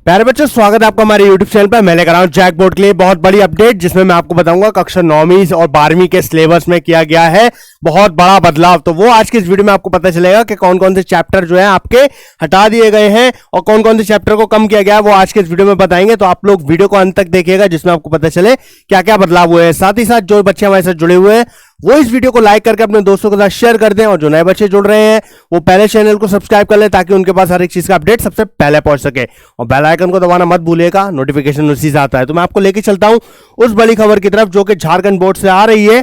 प्यारे बच्चों, स्वागत है आपका हमारे YouTube चैनल पर। मैं लेकर आया हूं जैक बोर्ड के लिए बहुत बड़ी अपडेट, जिसमें मैं आपको बताऊंगा कक्षा 9वीं और 12वीं के सिलेबस में किया गया है बहुत बड़ा बदलाव। तो वो आज के इस वीडियो में आपको पता चलेगा कि कौन कौन से चैप्टर जो है आपके हटा दिए गए हैं और कौन कौन से चैप्टर को कम किया गया है, वो आज के इस वीडियो में बताएंगे। तो आप लोग वीडियो को अंत तक देखिएगा, जिसमें आपको पता चले क्या क्या बदलाव हुए हैं। साथ ही साथ जो बच्चे हमारे साथ जुड़े हुए हैं वो इस वीडियो को लाइक करके अपने दोस्तों के साथ शेयर कर दें, और जो नए बच्चे जुड़ रहे हैं वो पहले चैनल को सब्सक्राइब कर लें ताकि उनके पास हर एक चीज का अपडेट सबसे पहले पहुंच सके। और बेल आइकन को दबाना मत भूलिएगा, नोटिफिकेशन उसी से आता है। तो मैं आपको लेके चलता हूं उस बड़ी खबर की तरफ जो कि झारखंड बोर्ड से आ रही है।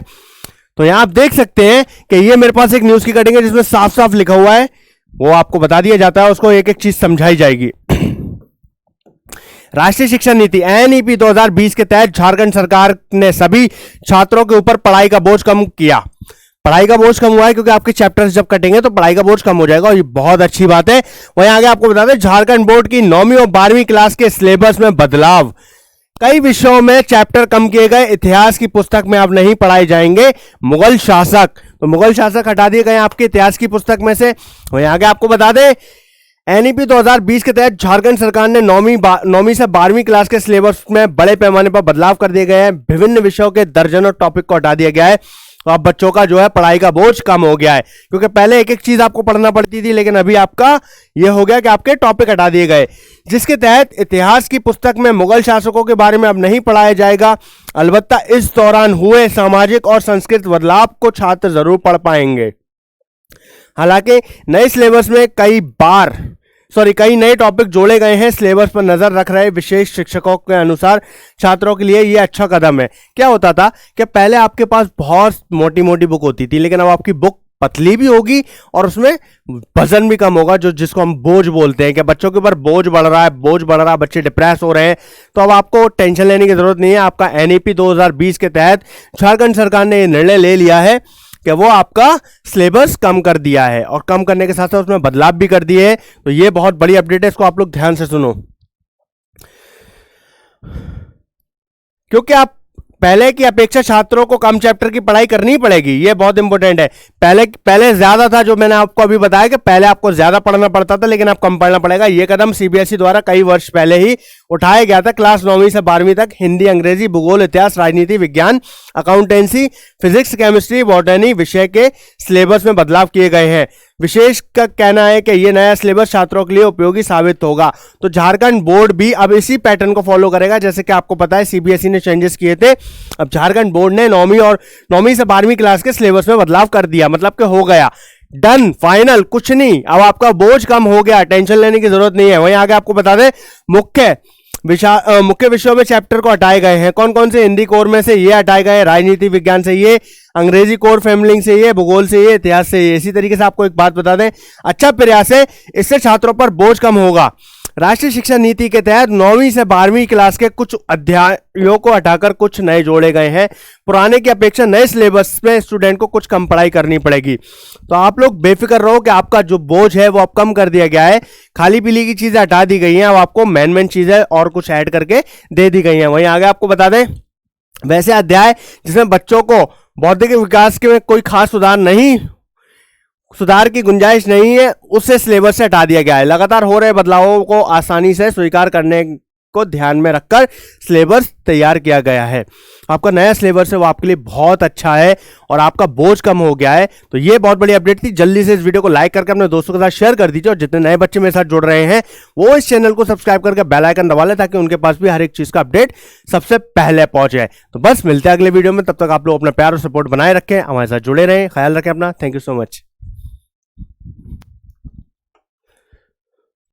तो यहां आप देख सकते हैं कि ये मेरे पास एक न्यूज की कटिंग है जिसमें साफ साफ लिखा हुआ है, वो आपको बता दिया जाता है, उसको एक एक चीज समझाई जाएगी। राष्ट्रीय शिक्षा नीति एनईपी 2020 के तहत झारखंड सरकार ने सभी छात्रों के ऊपर पढ़ाई का बोझ कम किया। पढ़ाई का बोझ कम हुआ है क्योंकि आपके चैप्टर्स जब कटेंगे तो पढ़ाई का बोझ कम हो जाएगा, और ये बहुत अच्छी बात है। वहीं आगे आपको बता दें, झारखंड बोर्ड की 9वीं और 12वीं क्लास के सिलेबस में बदलाव। कई विषयों में चैप्टर कम किए गए। इतिहास की पुस्तक में अब नहीं पढ़ाए जाएंगे मुगल शासक, तो मुगल शासक हटा दिए गए आपके इतिहास की पुस्तक में से। वहीं आगे आपको बता दें, एनईपी 2020 के तहत झारखंड सरकार ने 9वीं से 12वीं क्लास के सिलेबस में बड़े पैमाने पर बदलाव कर दिए गए हैं। विभिन्न विषयों के दर्जनों टॉपिक को हटा दिया गया है। तो अब बच्चों का जो है पढ़ाई का बोझ कम हो गया है, क्योंकि पहले एक एक चीज आपको पढ़ना पड़ती थी, लेकिन अभी आपका यह हो गया कि आपके टॉपिक हटा दिए गए, जिसके तहत इतिहास की पुस्तक में मुगल शासकों के बारे में अब नहीं पढ़ाया जाएगा। अलबत्ता इस दौरान हुए सामाजिक और सांस्कृतिक बदलाव को छात्र जरूर पढ़ पाएंगे। हालांकि नए सिलेबस में कई नए टॉपिक जोड़े गए हैं। सिलेबस पर नजर रख रहे विशेष शिक्षकों के अनुसार छात्रों के लिए यह अच्छा कदम है। क्या होता था कि पहले आपके पास बहुत मोटी मोटी बुक होती थी, लेकिन अब आपकी बुक पतली भी होगी और उसमें वजन भी कम होगा, जिसको हम बोझ बोलते हैं कि बच्चों के ऊपर बोझ बढ़ रहा है, बच्चे डिप्रेस हो रहे हैं। तो अब आपको टेंशन लेने की जरूरत नहीं है। आपका एनईपी 2020 के तहत झारखंड सरकार ने यह निर्णय ले लिया है कि वो आपका सिलेबस कम कर दिया है, और कम करने के साथ साथ उसमें बदलाव भी कर दिए हैं। तो ये बहुत बड़ी अपडेट है, इसको आप लोग ध्यान से सुनो, क्योंकि आप पहले की अपेक्षा छात्रों को कम चैप्टर की पढ़ाई करनी पड़ेगी। ये बहुत इंपॉर्टेंट है। पहले ज्यादा था, जो मैंने आपको अभी बताया कि पहले आपको ज्यादा पढ़ना पड़ता था, लेकिन अब कम पढ़ना पड़ेगा। ये कदम सीबीएसई द्वारा कई वर्ष पहले ही उठाया गया था। क्लास 9वीं से 12वीं तक हिंदी, अंग्रेजी, भूगोल, इतिहास, राजनीति विज्ञान, अकाउंटेंसी, फिजिक्स, केमिस्ट्री, बॉटनी विषय के सिलेबस में बदलाव किए गए हैं। विशेष का कहना है कि यह नया सिलेबस छात्रों के लिए उपयोगी साबित होगा। तो झारखंड बोर्ड भी अब इसी पैटर्न को फॉलो करेगा। जैसे कि आपको पता है सीबीएसई ने चेंजेस किए थे, अब झारखंड बोर्ड ने 9वीं से 12वीं क्लास के सिलेबस में बदलाव कर दिया। मतलब कि हो गया डन, फाइनल, कुछ नहीं। अब आपका बोझ कम हो गया, टेंशन लेने की जरूरत नहीं है। वहीं आगे आपको बता दें, मुख्य विषयों में चैप्टर को हटाए गए हैं। कौन कौन से? हिंदी कोर में से ये हटाए गए, राजनीति विज्ञान से ये, अंग्रेजी कोर फैमिली से ये, भूगोल से ये, इतिहास से ये। इसी तरीके से आपको एक बात बता दें, अच्छा प्रयास है, इससे छात्रों पर बोझ कम होगा। राष्ट्रीय शिक्षा नीति के तहत 9वीं से 12वीं क्लास के कुछ अध्यायों को हटाकर कुछ नए जोड़े गए हैं। पुराने की अपेक्षा नए सिलेबस में स्टूडेंट को कुछ कम पढ़ाई करनी पड़ेगी। तो आप लोग बेफिक्र रहो कि आपका जो बोझ है वो अब कम कर दिया गया है। खाली पीली की चीजें हटा दी गई हैं, अब आपको मेन चीजें और कुछ ऐड करके दे दी गई हैं। वहीं आगे आपको बता दें, वैसे अध्याय जिसमें बच्चों को बौद्धिक विकास के में कोई खास सुधार की गुंजाइश नहीं है, उससे सिलेबस से हटा दिया गया है। लगातार हो रहे बदलावों को आसानी से स्वीकार करने को ध्यान में रखकर सिलेबस तैयार किया गया है। आपका नया सिलेबस है वो आपके लिए बहुत अच्छा है और आपका बोझ कम हो गया है। तो ये बहुत बड़ी अपडेट थी। जल्दी से इस वीडियो को लाइक करके अपने दोस्तों के साथ शेयर कर दीजिए, और जितने नए बच्चे मेरे साथ जुड़ रहे हैं वो इस चैनल को सब्सक्राइब करके बेल आइकन दबा लें ताकि उनके पास भी हर एक चीज का अपडेट सबसे पहले पहुंचे। तो बस मिलते हैं अगले वीडियो में, तब तक आप लोग अपना प्यार और सपोर्ट बनाए रखें, हमारे साथ जुड़े रहें, ख्याल रखें अपना। Thank you so much.